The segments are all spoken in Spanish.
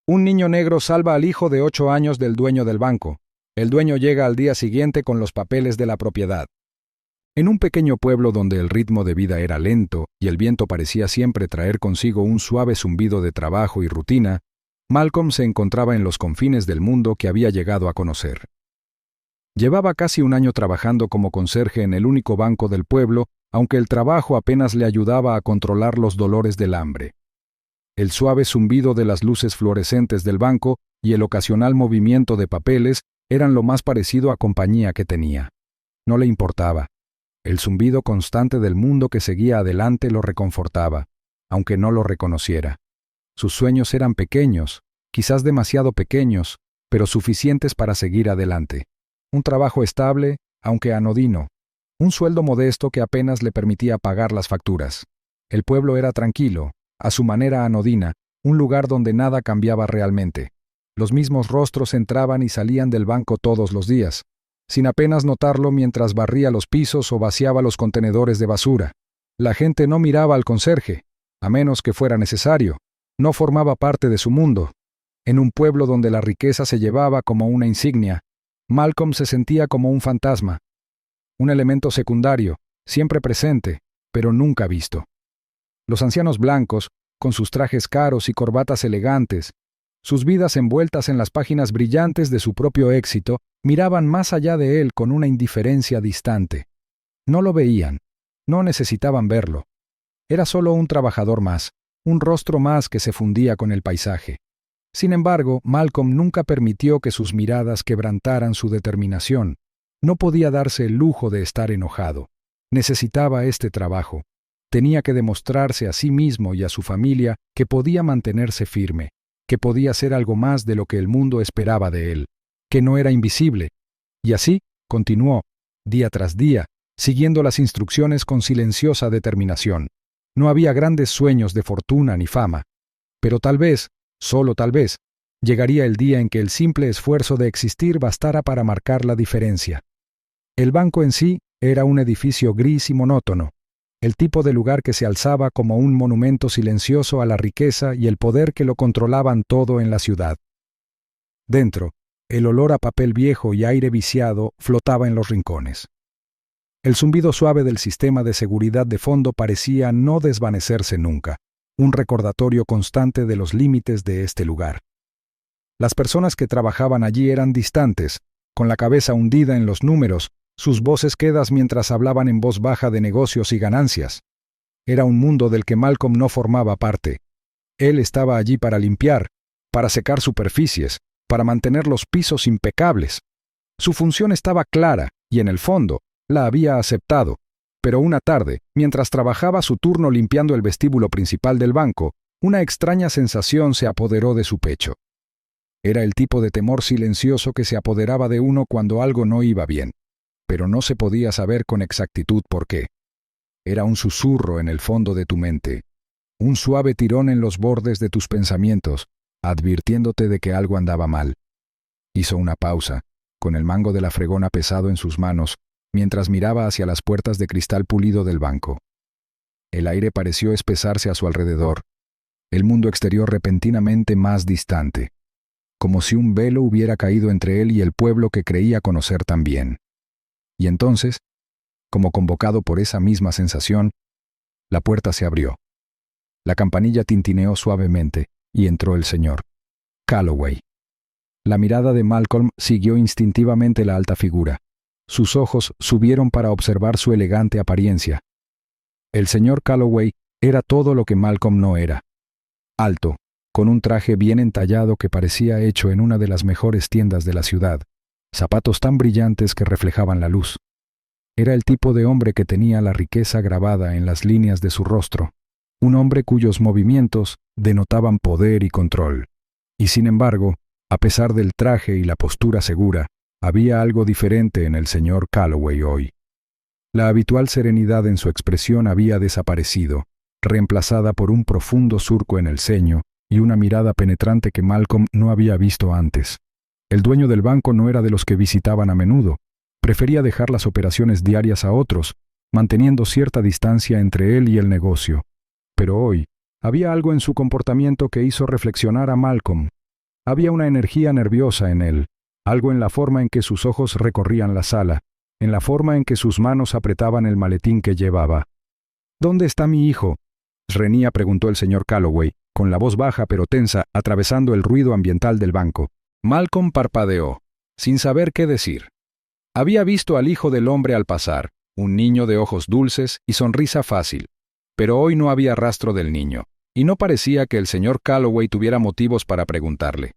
Un niño negro salva al hijo de 8 años del dueño del banco. El dueño llega al día siguiente con los papeles de la propiedad. En un pequeño pueblo donde el ritmo de vida era lento y el viento parecía siempre traer consigo un suave zumbido de trabajo y rutina, Malcolm se encontraba en los confines del mundo que había llegado a conocer. Llevaba casi un año trabajando como conserje en el único banco del pueblo, aunque el trabajo apenas le ayudaba a controlar los dolores del hambre. El suave zumbido de las luces fluorescentes del banco y el ocasional movimiento de papeles eran lo más parecido a compañía que tenía. No le importaba. El zumbido constante del mundo que seguía adelante lo reconfortaba, aunque no lo reconociera. Sus sueños eran pequeños, quizás demasiado pequeños, pero suficientes para seguir adelante. Un trabajo estable, aunque anodino. Un sueldo modesto que apenas le permitía pagar las facturas. El pueblo era tranquilo, a su manera anodina, un lugar donde nada cambiaba realmente. Los mismos rostros entraban y salían del banco todos los días, sin apenas notarlo mientras barría los pisos o vaciaba los contenedores de basura. La gente no miraba al conserje, a menos que fuera necesario. No formaba parte de su mundo. En un pueblo donde la riqueza se llevaba como una insignia, Malcolm se sentía como un fantasma, un elemento secundario, siempre presente, pero nunca visto. Los ancianos blancos, con sus trajes caros y corbatas elegantes, sus vidas envueltas en las páginas brillantes de su propio éxito, miraban más allá de él con una indiferencia distante. No lo veían, no necesitaban verlo. Era solo un trabajador más, un rostro más que se fundía con el paisaje. Sin embargo, Malcolm nunca permitió que sus miradas quebrantaran su determinación. No podía darse el lujo de estar enojado. Necesitaba este trabajo. Tenía que demostrarse a sí mismo y a su familia que podía mantenerse firme, que podía ser algo más de lo que el mundo esperaba de él, que no era invisible. Y así continuó, día tras día, siguiendo las instrucciones con silenciosa determinación. No había grandes sueños de fortuna ni fama, pero tal vez, solo tal vez, llegaría el día en que el simple esfuerzo de existir bastara para marcar la diferencia. El banco en sí era un edificio gris y monótono, el tipo de lugar que se alzaba como un monumento silencioso a la riqueza y el poder que lo controlaban todo en la ciudad. Dentro, el olor a papel viejo y aire viciado flotaba en los rincones. El zumbido suave del sistema de seguridad de fondo parecía no desvanecerse nunca, un recordatorio constante de los límites de este lugar. Las personas que trabajaban allí eran distantes, con la cabeza hundida en los números, sus voces quedas mientras hablaban en voz baja de negocios y ganancias. Era un mundo del que Malcolm no formaba parte. Él estaba allí para limpiar, para secar superficies, para mantener los pisos impecables. Su función estaba clara y, en el fondo, la había aceptado. Pero una tarde, mientras trabajaba su turno limpiando el vestíbulo principal del banco, una extraña sensación se apoderó de su pecho. Era el tipo de temor silencioso que se apoderaba de uno cuando algo no iba bien, pero no se podía saber con exactitud por qué. Era un susurro en el fondo de tu mente, un suave tirón en los bordes de tus pensamientos, advirtiéndote de que algo andaba mal. Hizo una pausa, con el mango de la fregona pesado en sus manos, mientras miraba hacia las puertas de cristal pulido del banco. El aire pareció espesarse a su alrededor, el mundo exterior repentinamente más distante, como si un velo hubiera caído entre él y el pueblo que creía conocer tan bien. Y entonces, como convocado por esa misma sensación, la puerta se abrió. La campanilla tintineó suavemente y entró el señor Calloway. La mirada de Malcolm siguió instintivamente la alta figura. Sus ojos subieron para observar su elegante apariencia. El señor Calloway era todo lo que Malcolm no era. Alto, con un traje bien entallado que parecía hecho en una de las mejores tiendas de la ciudad, zapatos tan brillantes que reflejaban la luz. Era el tipo de hombre que tenía la riqueza grabada en las líneas de su rostro, un hombre cuyos movimientos denotaban poder y control. Y sin embargo, a pesar del traje y la postura segura, había algo diferente en el señor Calloway hoy. La habitual serenidad en su expresión había desaparecido, reemplazada por un profundo surco en el ceño y una mirada penetrante que Malcolm no había visto antes. El dueño del banco no era de los que visitaban a menudo. Prefería dejar las operaciones diarias a otros, manteniendo cierta distancia entre él y el negocio. Pero hoy, había algo en su comportamiento que hizo reflexionar a Malcolm. Había una energía nerviosa en él, algo en la forma en que sus ojos recorrían la sala, en la forma en que sus manos apretaban el maletín que llevaba. ¿Dónde está mi hijo?, Srenía preguntó el señor Calloway, con la voz baja pero tensa, atravesando el ruido ambiental del banco. Malcolm parpadeó, sin saber qué decir. Había visto al hijo del hombre al pasar, un niño de ojos dulces y sonrisa fácil, pero hoy no había rastro del niño, y no parecía que el señor Calloway tuviera motivos para preguntarle.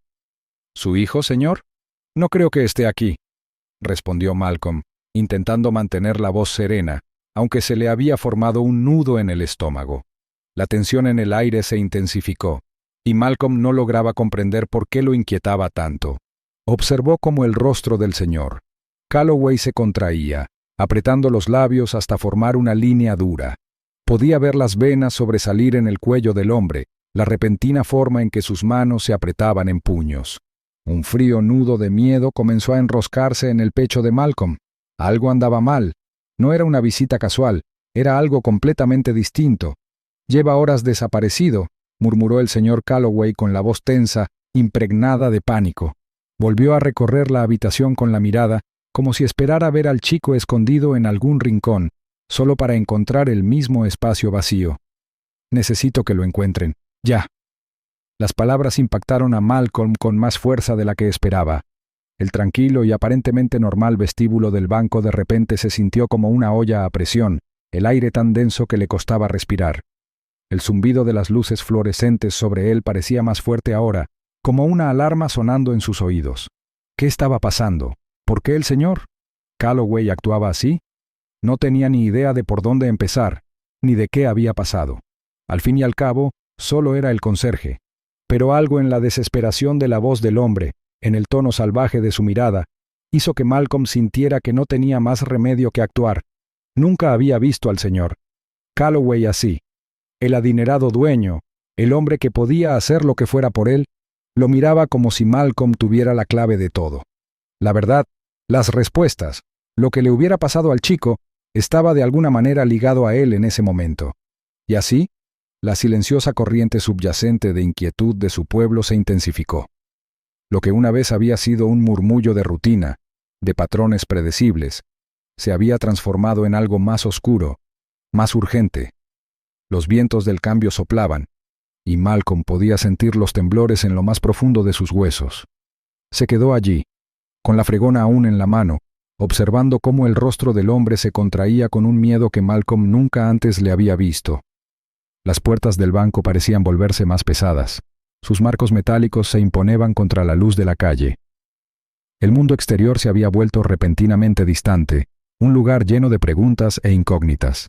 ¿Su hijo, señor? No creo que esté aquí, respondió Malcolm, intentando mantener la voz serena, aunque se le había formado un nudo en el estómago. La tensión en el aire se intensificó, y Malcolm no lograba comprender por qué lo inquietaba tanto. Observó cómo el rostro del señor Calloway se contraía, apretando los labios hasta formar una línea dura. Podía ver las venas sobresalir en el cuello del hombre, la repentina forma en que sus manos se apretaban en puños. Un frío nudo de miedo comenzó a enroscarse en el pecho de Malcolm. Algo andaba mal. No era una visita casual, era algo completamente distinto. «Lleva horas desaparecido», murmuró el señor Calloway con la voz tensa, impregnada de pánico. Volvió a recorrer la habitación con la mirada, como si esperara ver al chico escondido en algún rincón, solo para encontrar el mismo espacio vacío. «Necesito que lo encuentren. Ya». Las palabras impactaron a Malcolm con más fuerza de la que esperaba. El tranquilo y aparentemente normal vestíbulo del banco de repente se sintió como una olla a presión, el aire tan denso que le costaba respirar. El zumbido de las luces fluorescentes sobre él parecía más fuerte ahora, como una alarma sonando en sus oídos. ¿Qué estaba pasando? ¿Por qué el señor Calloway actuaba así? No tenía ni idea de por dónde empezar, ni de qué había pasado. Al fin y al cabo, solo era el conserje. Pero algo en la desesperación de la voz del hombre, en el tono salvaje de su mirada, hizo que Malcolm sintiera que no tenía más remedio que actuar. Nunca había visto al señor Calloway así. El adinerado dueño, el hombre que podía hacer lo que fuera por él, lo miraba como si Malcolm tuviera la clave de todo. La verdad, las respuestas, lo que le hubiera pasado al chico, estaba de alguna manera ligado a él en ese momento. Y así, la silenciosa corriente subyacente de inquietud de su pueblo se intensificó. Lo que una vez había sido un murmullo de rutina, de patrones predecibles, se había transformado en algo más oscuro, más urgente. Los vientos del cambio soplaban, y Malcolm podía sentir los temblores en lo más profundo de sus huesos. Se quedó allí, con la fregona aún en la mano, observando cómo el rostro del hombre se contraía con un miedo que Malcolm nunca antes le había visto. Las puertas del banco parecían volverse más pesadas. Sus marcos metálicos se imponían contra la luz de la calle. El mundo exterior se había vuelto repentinamente distante, un lugar lleno de preguntas e incógnitas.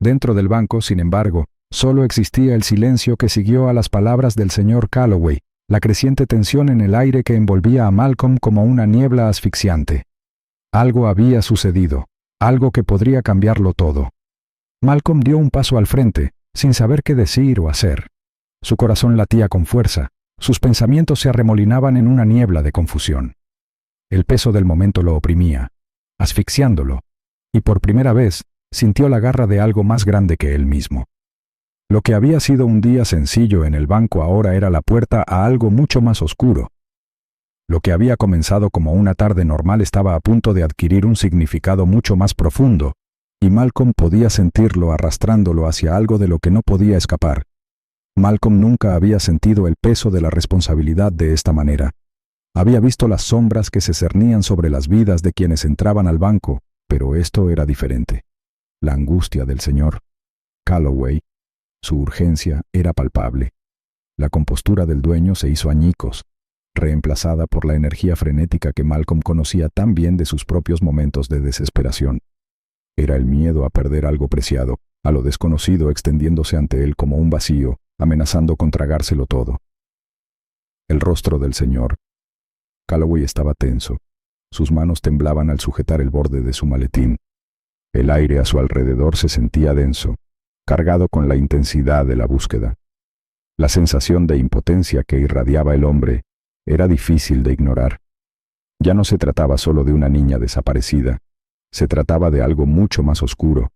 Dentro del banco, sin embargo, solo existía el silencio que siguió a las palabras del señor Calloway, la creciente tensión en el aire que envolvía a Malcolm como una niebla asfixiante. Algo había sucedido, algo que podría cambiarlo todo. Malcolm dio un paso al frente, sin saber qué decir o hacer. Su corazón latía con fuerza, sus pensamientos se arremolinaban en una niebla de confusión. El peso del momento lo oprimía, asfixiándolo, y por primera vez sintió la garra de algo más grande que él mismo. Lo que había sido un día sencillo en el banco ahora era la puerta a algo mucho más oscuro. Lo que había comenzado como una tarde normal estaba a punto de adquirir un significado mucho más profundo, y Malcolm podía sentirlo arrastrándolo hacia algo de lo que no podía escapar. Malcolm nunca había sentido el peso de la responsabilidad de esta manera. Había visto las sombras que se cernían sobre las vidas de quienes entraban al banco, pero esto era diferente. La angustia del señor Calloway, su urgencia, era palpable. La compostura del dueño se hizo añicos, reemplazada por la energía frenética que Malcolm conocía tan bien de sus propios momentos de desesperación. Era el miedo a perder algo preciado, a lo desconocido extendiéndose ante él como un vacío, amenazando con tragárselo todo. El rostro del señor Calloway estaba tenso. Sus manos temblaban al sujetar el borde de su maletín. El aire a su alrededor se sentía denso, cargado con la intensidad de la búsqueda. La sensación de impotencia que irradiaba el hombre era difícil de ignorar. Ya no se trataba solo de una niña desaparecida, se trataba de algo mucho más oscuro,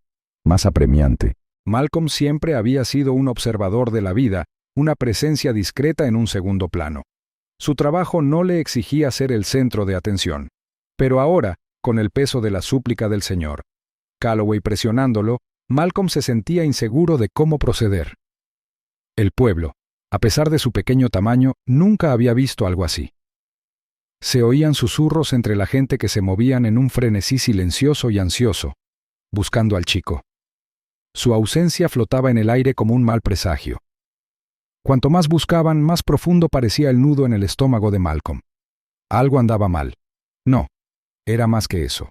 más apremiante. Malcolm siempre había sido un observador de la vida, una presencia discreta en un segundo plano. Su trabajo no le exigía ser el centro de atención. Pero ahora, con el peso de la súplica del señor Calloway presionándolo, Malcolm se sentía inseguro de cómo proceder. El pueblo, a pesar de su pequeño tamaño, nunca había visto algo así. Se oían susurros entre la gente que se movían en un frenesí silencioso y ansioso, buscando al chico. Su ausencia flotaba en el aire como un mal presagio. Cuanto más buscaban, más profundo parecía el nudo en el estómago de Malcolm. Algo andaba mal. No, era más que eso.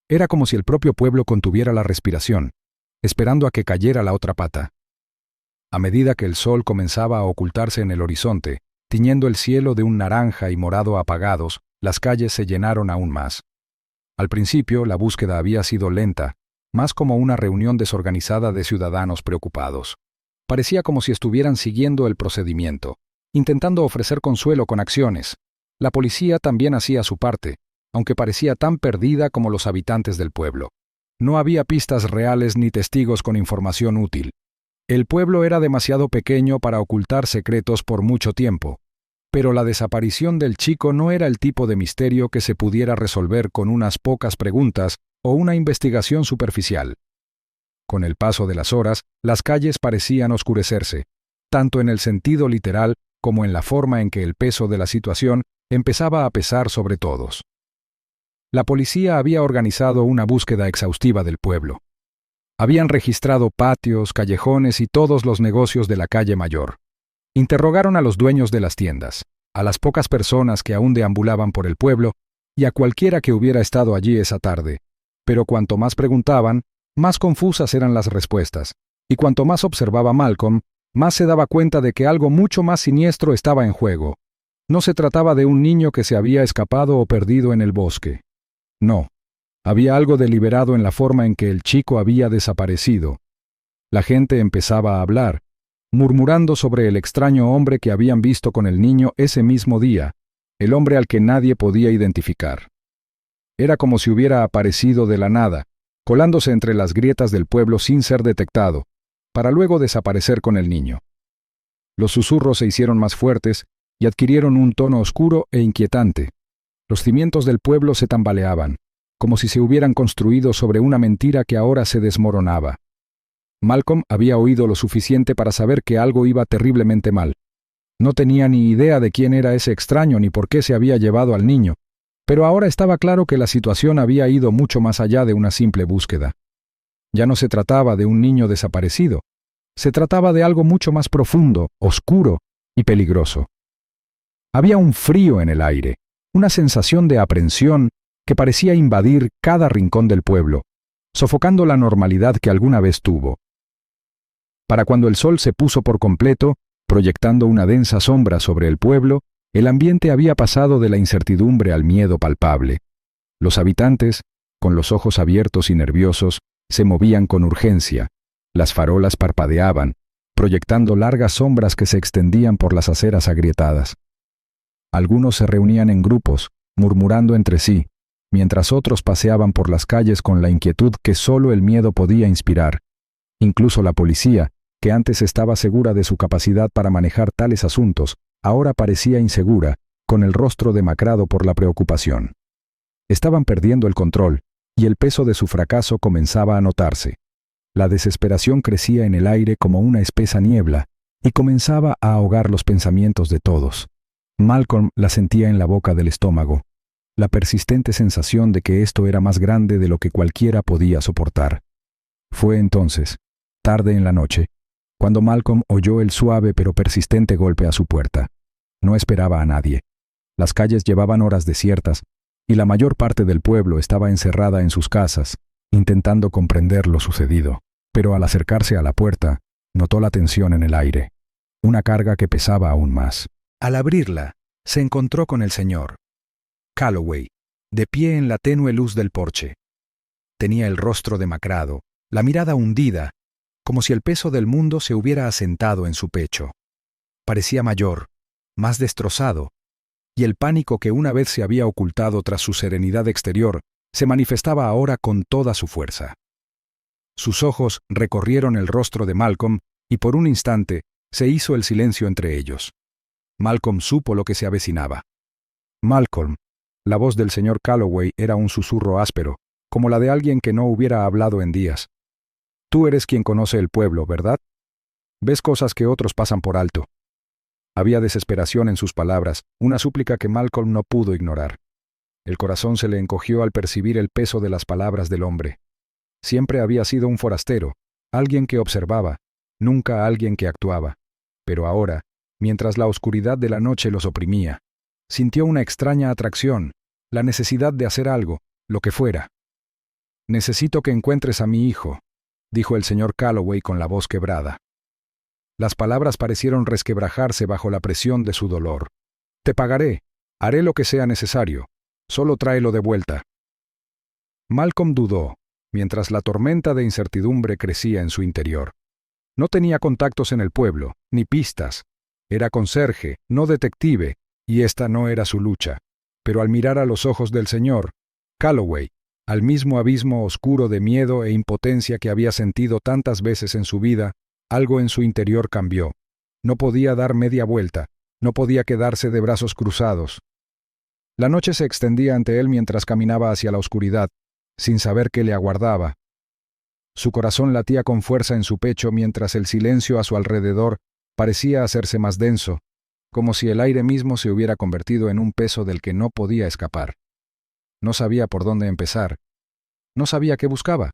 Era como si el propio pueblo contuviera la respiración, esperando a que cayera la otra pata. A medida que el sol comenzaba a ocultarse en el horizonte, tiñendo el cielo de un naranja y morado apagados, las calles se llenaron aún más. Al principio, la búsqueda había sido lenta, más como una reunión desorganizada de ciudadanos preocupados. Parecía como si estuvieran siguiendo el procedimiento, intentando ofrecer consuelo con acciones. La policía también hacía su parte, aunque parecía tan perdida como los habitantes del pueblo. No había pistas reales ni testigos con información útil. El pueblo era demasiado pequeño para ocultar secretos por mucho tiempo, pero la desaparición del chico no era el tipo de misterio que se pudiera resolver con unas pocas preguntas o una investigación superficial. Con el paso de las horas, las calles parecían oscurecerse, tanto en el sentido literal como en la forma en que el peso de la situación empezaba a pesar sobre todos. La policía había organizado una búsqueda exhaustiva del pueblo. Habían registrado patios, callejones y todos los negocios de la calle mayor. Interrogaron a los dueños de las tiendas, a las pocas personas que aún deambulaban por el pueblo y a cualquiera que hubiera estado allí esa tarde. Pero cuanto más preguntaban, más confusas eran las respuestas, y cuanto más observaba Malcolm, más se daba cuenta de que algo mucho más siniestro estaba en juego. No se trataba de un niño que se había escapado o perdido en el bosque. No, había algo deliberado en la forma en que el chico había desaparecido. La gente empezaba a hablar, murmurando sobre el extraño hombre que habían visto con el niño ese mismo día, el hombre al que nadie podía identificar. Era como si hubiera aparecido de la nada, colándose entre las grietas del pueblo sin ser detectado, para luego desaparecer con el niño. Los susurros se hicieron más fuertes y adquirieron un tono oscuro e inquietante. Los cimientos del pueblo se tambaleaban, como si se hubieran construido sobre una mentira que ahora se desmoronaba. Malcolm había oído lo suficiente para saber que algo iba terriblemente mal. No tenía ni idea de quién era ese extraño ni por qué se había llevado al niño, pero ahora estaba claro que la situación había ido mucho más allá de una simple búsqueda. Ya no se trataba de un niño desaparecido, se trataba de algo mucho más profundo, oscuro y peligroso. Había un frío en el aire, una sensación de aprensión que parecía invadir cada rincón del pueblo, sofocando la normalidad que alguna vez tuvo. Para cuando el sol se puso por completo, proyectando una densa sombra sobre el pueblo, el ambiente había pasado de la incertidumbre al miedo palpable. Los habitantes, con los ojos abiertos y nerviosos, se movían con urgencia. Las farolas parpadeaban, proyectando largas sombras que se extendían por las aceras agrietadas. Algunos se reunían en grupos, murmurando entre sí, mientras otros paseaban por las calles con la inquietud que solo el miedo podía inspirar. Incluso la policía, que antes estaba segura de su capacidad para manejar tales asuntos, ahora parecía insegura, con el rostro demacrado por la preocupación. Estaban perdiendo el control, y el peso de su fracaso comenzaba a notarse. La desesperación crecía en el aire como una espesa niebla, y comenzaba a ahogar los pensamientos de todos. Malcolm la sentía en la boca del estómago, la persistente sensación de que esto era más grande de lo que cualquiera podía soportar. Fue entonces, tarde en la noche, cuando Malcolm oyó el suave pero persistente golpe a su puerta. No esperaba a nadie. Las calles llevaban horas desiertas, y la mayor parte del pueblo estaba encerrada en sus casas, intentando comprender lo sucedido. Pero al acercarse a la puerta, notó la tensión en el aire, una carga que pesaba aún más. Al abrirla, se encontró con el señor Calloway, de pie en la tenue luz del porche. Tenía el rostro demacrado, la mirada hundida, como si el peso del mundo se hubiera asentado en su pecho. Parecía mayor, más destrozado, y el pánico que una vez se había ocultado tras su serenidad exterior se manifestaba ahora con toda su fuerza. Sus ojos recorrieron el rostro de Malcolm y por un instante se hizo el silencio entre ellos. Malcolm supo lo que se avecinaba. Malcolm. La voz del señor Calloway era un susurro áspero, como la de alguien que no hubiera hablado en días. Tú eres quien conoce el pueblo, ¿verdad? Ves cosas que otros pasan por alto. Había desesperación en sus palabras, una súplica que Malcolm no pudo ignorar. El corazón se le encogió al percibir el peso de las palabras del hombre. Siempre había sido un forastero, alguien que observaba, nunca alguien que actuaba. Pero ahora, mientras la oscuridad de la noche los oprimía, sintió una extraña atracción, la necesidad de hacer algo, lo que fuera. «Necesito que encuentres a mi hijo», dijo el señor Calloway con la voz quebrada. Las palabras parecieron resquebrajarse bajo la presión de su dolor. «Te pagaré, haré lo que sea necesario, solo tráelo de vuelta». Malcolm dudó, mientras la tormenta de incertidumbre crecía en su interior. No tenía contactos en el pueblo, ni pistas. Era conserje, no detective, y esta no era su lucha. Pero al mirar a los ojos del señor Calloway, al mismo abismo oscuro de miedo e impotencia que había sentido tantas veces en su vida, algo en su interior cambió. No podía dar media vuelta, no podía quedarse de brazos cruzados. La noche se extendía ante él mientras caminaba hacia la oscuridad, sin saber qué le aguardaba. Su corazón latía con fuerza en su pecho mientras el silencio a su alrededor parecía hacerse más denso, como si el aire mismo se hubiera convertido en un peso del que no podía escapar. No sabía por dónde empezar. No sabía qué buscaba,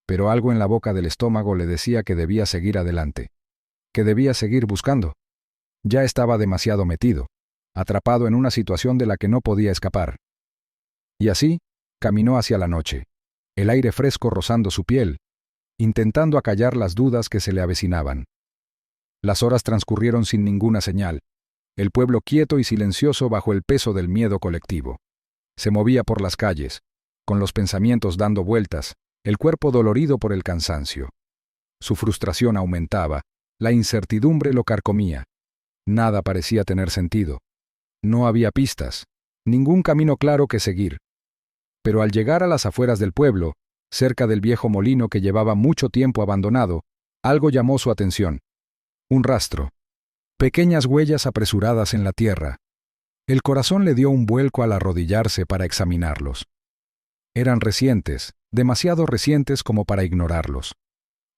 pero algo en la boca del estómago le decía que debía seguir adelante, que debía seguir buscando. Ya estaba demasiado metido, atrapado en una situación de la que no podía escapar. Y así, caminó hacia la noche, el aire fresco rozando su piel, intentando acallar las dudas que se le avecinaban. Las horas transcurrieron sin ninguna señal, el pueblo quieto y silencioso bajo el peso del miedo colectivo. Se movía por las calles, con los pensamientos dando vueltas, el cuerpo dolorido por el cansancio. Su frustración aumentaba, la incertidumbre lo carcomía. Nada parecía tener sentido. No había pistas, ningún camino claro que seguir. Pero al llegar a las afueras del pueblo, cerca del viejo molino que llevaba mucho tiempo abandonado, algo llamó su atención. Un rastro. Pequeñas huellas apresuradas en la tierra. El corazón le dio un vuelco al arrodillarse para examinarlos. Eran recientes, demasiado recientes como para ignorarlos.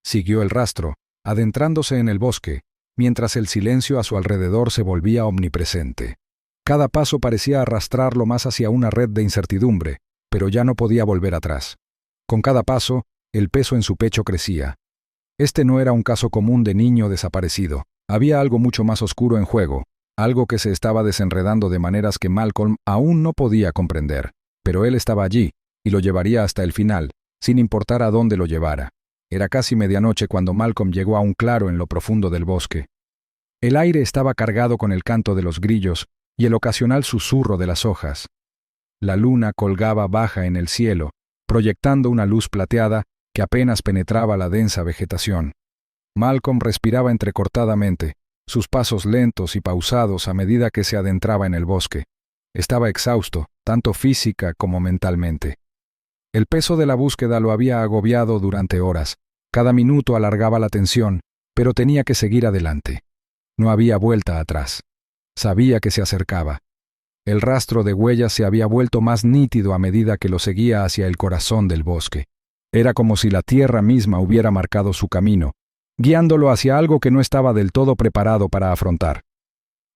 Siguió el rastro, adentrándose en el bosque, mientras el silencio a su alrededor se volvía omnipresente. Cada paso parecía arrastrarlo más hacia una red de incertidumbre, pero ya no podía volver atrás. Con cada paso, el peso en su pecho crecía. Este no era un caso común de niño desaparecido. Había algo mucho más oscuro en juego, algo que se estaba desenredando de maneras que Malcolm aún no podía comprender. Pero él estaba allí, y lo llevaría hasta el final, sin importar a dónde lo llevara. Era casi medianoche cuando Malcolm llegó a un claro en lo profundo del bosque. El aire estaba cargado con el canto de los grillos y el ocasional susurro de las hojas. La luna colgaba baja en el cielo, proyectando una luz plateada que apenas penetraba la densa vegetación. Malcolm respiraba entrecortadamente, sus pasos lentos y pausados a medida que se adentraba en el bosque. Estaba exhausto, tanto física como mentalmente. El peso de la búsqueda lo había agobiado durante horas. Cada minuto alargaba la tensión, pero tenía que seguir adelante. No había vuelta atrás. Sabía que se acercaba. El rastro de huellas se había vuelto más nítido a medida que lo seguía hacia el corazón del bosque. Era como si la tierra misma hubiera marcado su camino, guiándolo hacia algo que no estaba del todo preparado para afrontar.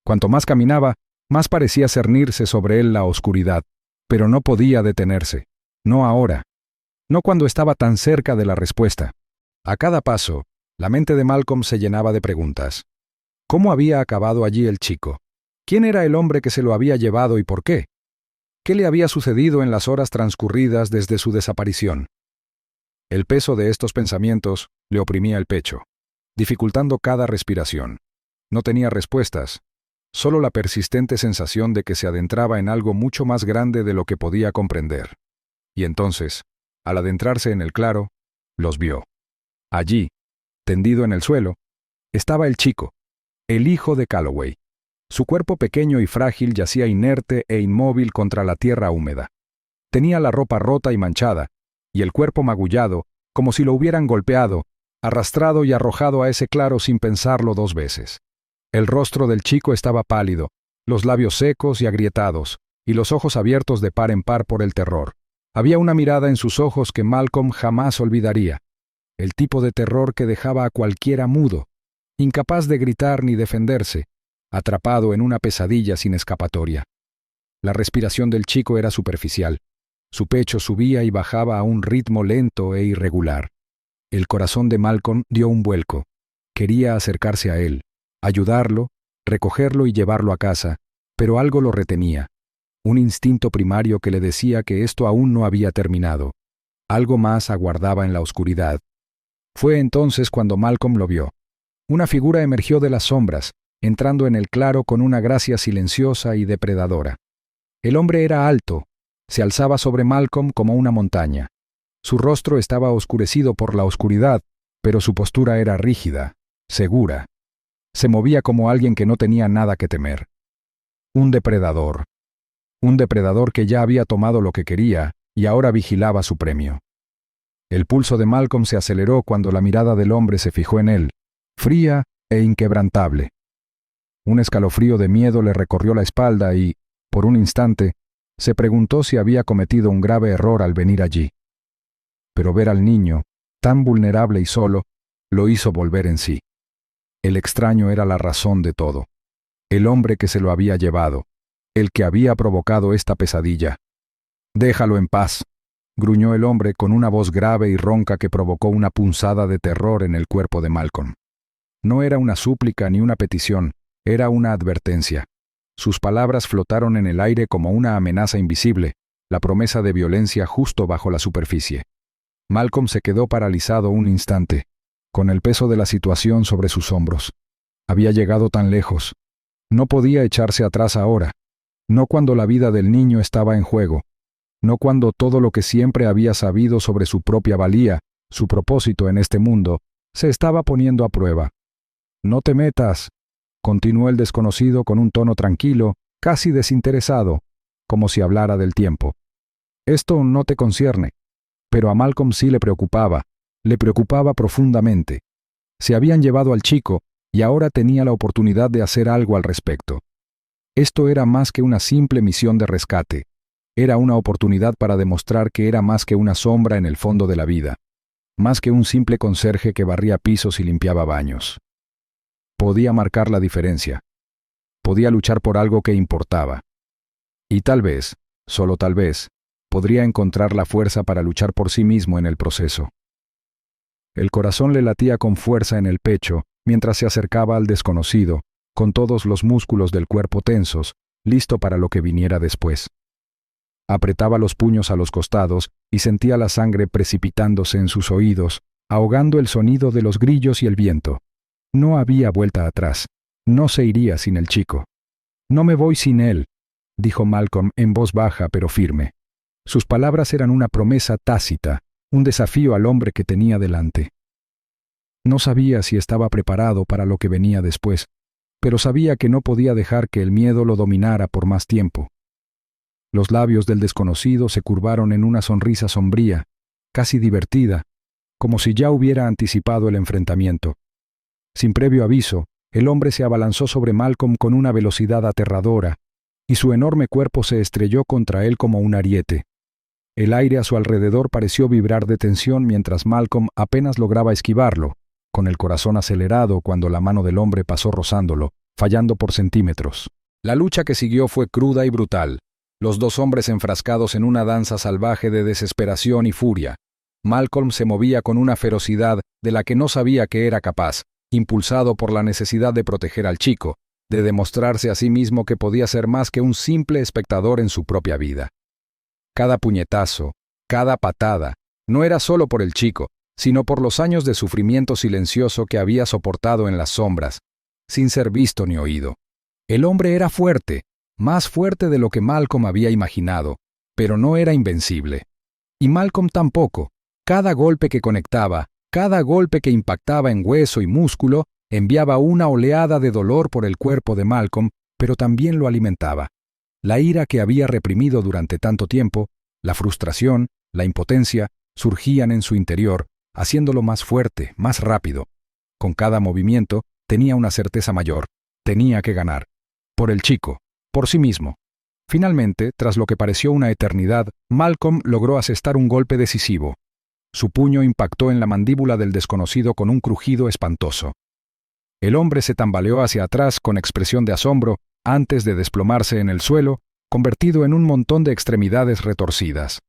Cuanto más caminaba, más parecía cernirse sobre él la oscuridad, pero no podía detenerse. No ahora. No cuando estaba tan cerca de la respuesta. A cada paso, la mente de Malcolm se llenaba de preguntas. ¿Cómo había acabado allí el chico? ¿Quién era el hombre que se lo había llevado y por qué? ¿Qué le había sucedido en las horas transcurridas desde su desaparición? El peso de estos pensamientos le oprimía el pecho, dificultando cada respiración. No tenía respuestas, solo la persistente sensación de que se adentraba en algo mucho más grande de lo que podía comprender. Y entonces, al adentrarse en el claro, los vio. Allí, tendido en el suelo, estaba el chico, el hijo de Calloway. Su cuerpo pequeño y frágil yacía inerte e inmóvil contra la tierra húmeda. Tenía la ropa rota y manchada, y el cuerpo magullado, como si lo hubieran golpeado, arrastrado y arrojado a ese claro sin pensarlo dos veces. El rostro del chico estaba pálido, los labios secos y agrietados, y los ojos abiertos de par en par por el terror. Había una mirada en sus ojos que Malcolm jamás olvidaría, el tipo de terror que dejaba a cualquiera mudo, incapaz de gritar ni defenderse, atrapado en una pesadilla sin escapatoria. La respiración del chico era superficial. Su pecho subía y bajaba a un ritmo lento e irregular. El corazón de Malcolm dio un vuelco. Quería acercarse a él, ayudarlo, recogerlo y llevarlo a casa, pero algo lo retenía. Un instinto primario que le decía que esto aún no había terminado. Algo más aguardaba en la oscuridad. Fue entonces cuando Malcolm lo vio. Una figura emergió de las sombras, entrando en el claro con una gracia silenciosa y depredadora. El hombre era alto, se alzaba sobre Malcolm como una montaña. Su rostro estaba oscurecido por la oscuridad, pero su postura era rígida, segura. Se movía como alguien que no tenía nada que temer. Un depredador. Un depredador que ya había tomado lo que quería y ahora vigilaba su premio. El pulso de Malcolm se aceleró cuando la mirada del hombre se fijó en él, fría e inquebrantable. Un escalofrío de miedo le recorrió la espalda y, por un instante, se preguntó si había cometido un grave error al venir allí. Pero ver al niño, tan vulnerable y solo, lo hizo volver en sí. El extraño era la razón de todo. El hombre que se lo había llevado, el que había provocado esta pesadilla. «Déjalo en paz», gruñó el hombre con una voz grave y ronca que provocó una punzada de terror en el cuerpo de Malcolm. No era una súplica ni una petición, era una advertencia. Sus palabras flotaron en el aire como una amenaza invisible, la promesa de violencia justo bajo la superficie. Malcolm se quedó paralizado un instante, con el peso de la situación sobre sus hombros. Había llegado tan lejos. No podía echarse atrás ahora, no cuando la vida del niño estaba en juego, no cuando todo lo que siempre había sabido sobre su propia valía, su propósito en este mundo, se estaba poniendo a prueba. «No te metas», continuó el desconocido con un tono tranquilo, casi desinteresado, como si hablara del tiempo. «Esto no te concierne». Pero a Malcolm sí le preocupaba profundamente. Se habían llevado al chico y ahora tenía la oportunidad de hacer algo al respecto. Esto era más que una simple misión de rescate. Era una oportunidad para demostrar que era más que una sombra en el fondo de la vida, más que un simple conserje que barría pisos y limpiaba baños. Podía marcar la diferencia. Podía luchar por algo que importaba. Y tal vez, solo tal vez, podría encontrar la fuerza para luchar por sí mismo en el proceso. El corazón le latía con fuerza en el pecho mientras se acercaba al desconocido, con todos los músculos del cuerpo tensos, listo para lo que viniera después. Apretaba los puños a los costados y sentía la sangre precipitándose en sus oídos, ahogando el sonido de los grillos y el viento. No había vuelta atrás. No se iría sin el chico. «No me voy sin él», dijo Malcolm en voz baja pero firme. Sus palabras eran una promesa tácita, un desafío al hombre que tenía delante. No sabía si estaba preparado para lo que venía después, pero sabía que no podía dejar que el miedo lo dominara por más tiempo. Los labios del desconocido se curvaron en una sonrisa sombría, casi divertida, como si ya hubiera anticipado el enfrentamiento. Sin previo aviso, el hombre se abalanzó sobre Malcolm con una velocidad aterradora, y su enorme cuerpo se estrelló contra él como un ariete. El aire a su alrededor pareció vibrar de tensión mientras Malcolm apenas lograba esquivarlo, con el corazón acelerado cuando la mano del hombre pasó rozándolo, fallando por centímetros. La lucha que siguió fue cruda y brutal, los dos hombres enfrascados en una danza salvaje de desesperación y furia. Malcolm se movía con una ferocidad de la que no sabía que era capaz, impulsado por la necesidad de proteger al chico, de demostrarse a sí mismo que podía ser más que un simple espectador en su propia vida. Cada puñetazo, cada patada, no era solo por el chico, sino por los años de sufrimiento silencioso que había soportado en las sombras, sin ser visto ni oído. El hombre era fuerte, más fuerte de lo que Malcolm había imaginado, pero no era invencible. Y Malcolm tampoco. Cada golpe que conectaba, cada golpe que impactaba en hueso y músculo, enviaba una oleada de dolor por el cuerpo de Malcolm, pero también lo alimentaba. La ira que había reprimido durante tanto tiempo, la frustración, la impotencia, surgían en su interior, haciéndolo más fuerte, más rápido. Con cada movimiento, tenía una certeza mayor. Tenía que ganar. Por el chico. Por sí mismo. Finalmente, tras lo que pareció una eternidad, Malcolm logró asestar un golpe decisivo. Su puño impactó en la mandíbula del desconocido con un crujido espantoso. El hombre se tambaleó hacia atrás con expresión de asombro antes de desplomarse en el suelo, convertido en un montón de extremidades retorcidas.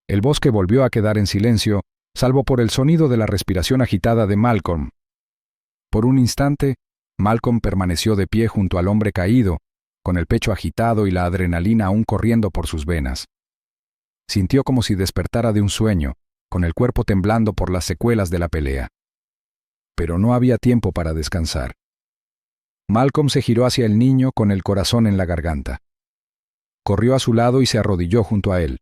El bosque volvió a quedar en silencio, salvo por el sonido de la respiración agitada de Malcolm. Por un instante, Malcolm permaneció de pie junto al hombre caído, con el pecho agitado y la adrenalina aún corriendo por sus venas. Sintió como si despertara de un sueño, con el cuerpo temblando por las secuelas de la pelea. Pero no había tiempo para descansar. Malcolm se giró hacia el niño con el corazón en la garganta. Corrió a su lado y se arrodilló junto a él.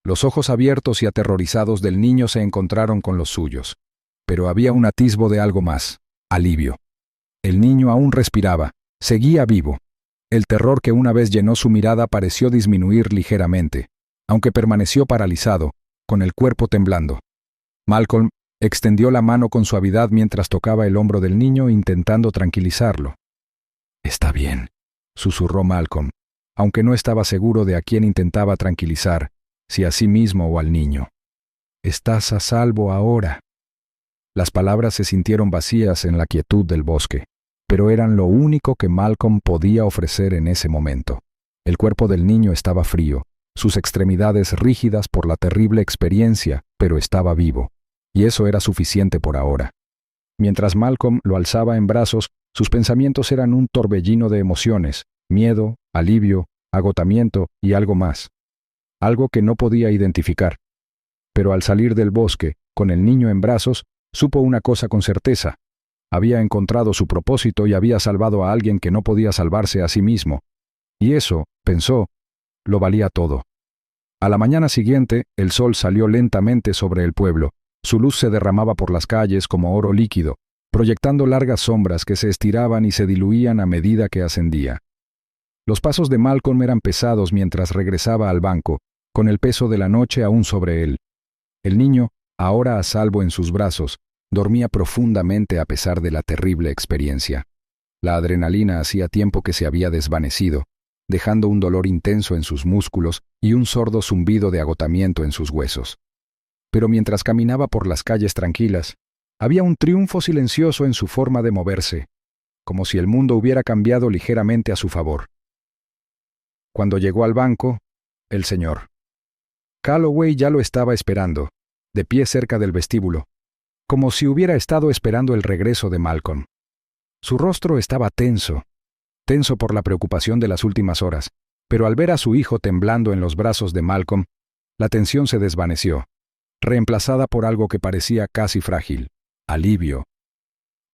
Los ojos abiertos y aterrorizados del niño se encontraron con los suyos. Pero había un atisbo de algo más: alivio. El niño aún respiraba, seguía vivo. El terror que una vez llenó su mirada pareció disminuir ligeramente, aunque permaneció paralizado, con el cuerpo temblando. Malcolm extendió la mano con suavidad mientras tocaba el hombro del niño intentando tranquilizarlo. «Está bien», susurró Malcolm, aunque no estaba seguro de a quién intentaba tranquilizar, si a sí mismo o al niño. «Estás a salvo ahora». Las palabras se sintieron vacías en la quietud del bosque, pero eran lo único que Malcolm podía ofrecer en ese momento. El cuerpo del niño estaba frío, sus extremidades rígidas por la terrible experiencia, pero estaba vivo, y eso era suficiente por ahora. Mientras Malcolm lo alzaba en brazos, sus pensamientos eran un torbellino de emociones: miedo, alivio, agotamiento y algo más. Algo que no podía identificar. Pero al salir del bosque, con el niño en brazos, supo una cosa con certeza: había encontrado su propósito y había salvado a alguien que no podía salvarse a sí mismo. Y eso, pensó, lo valía todo. A la mañana siguiente, el sol salió lentamente sobre el pueblo. Su luz se derramaba por las calles como oro líquido, proyectando largas sombras que se estiraban y se diluían a medida que ascendía. Los pasos de Malcolm eran pesados mientras regresaba al banco, con el peso de la noche aún sobre él. El niño, ahora a salvo en sus brazos, dormía profundamente a pesar de la terrible experiencia. La adrenalina hacía tiempo que se había desvanecido, dejando un dolor intenso en sus músculos y un sordo zumbido de agotamiento en sus huesos. Pero mientras caminaba por las calles tranquilas, había un triunfo silencioso en su forma de moverse, como si el mundo hubiera cambiado ligeramente a su favor. Cuando llegó al banco, el señor Calloway ya lo estaba esperando, de pie cerca del vestíbulo, como si hubiera estado esperando el regreso de Malcolm. Su rostro estaba tenso por la preocupación de las últimas horas, pero al ver a su hijo temblando en los brazos de Malcolm, la tensión se desvaneció, reemplazada por algo que parecía casi frágil: alivio.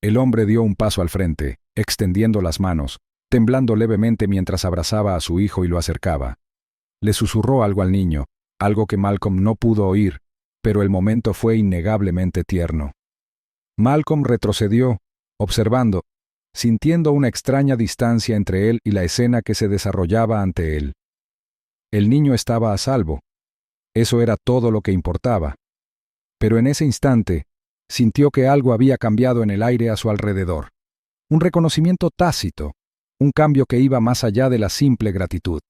El hombre dio un paso al frente, extendiendo las manos, temblando levemente mientras abrazaba a su hijo y lo acercaba. Le susurró algo al niño, algo que Malcolm no pudo oír, pero el momento fue innegablemente tierno. Malcolm retrocedió, observando, sintiendo una extraña distancia entre él y la escena que se desarrollaba ante él. El niño estaba a salvo. Eso era todo lo que importaba. Pero en ese instante, sintió que algo había cambiado en el aire a su alrededor. Un reconocimiento tácito, un cambio que iba más allá de la simple gratitud.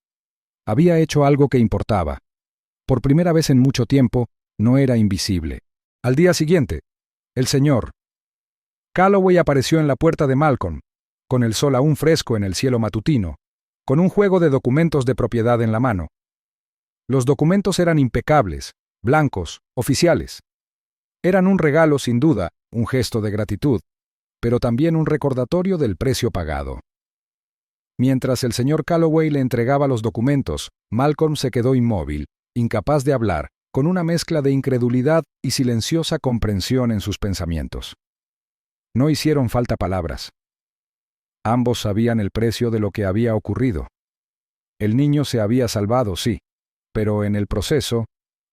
Había hecho algo que importaba. Por primera vez en mucho tiempo, no era invisible. Al día siguiente, el señor Calloway apareció en la puerta de Malcolm, con el sol aún fresco en el cielo matutino, con un juego de documentos de propiedad en la mano. Los documentos eran impecables, blancos, oficiales. Eran un regalo sin duda, un gesto de gratitud, pero también un recordatorio del precio pagado. Mientras el señor Calloway le entregaba los documentos, Malcolm se quedó inmóvil, incapaz de hablar, con una mezcla de incredulidad y silenciosa comprensión en sus pensamientos. No hicieron falta palabras. Ambos sabían el precio de lo que había ocurrido. El niño se había salvado, sí, pero en el proceso,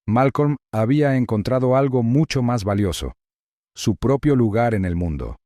Malcolm había encontrado algo mucho más valioso: su propio lugar en el mundo.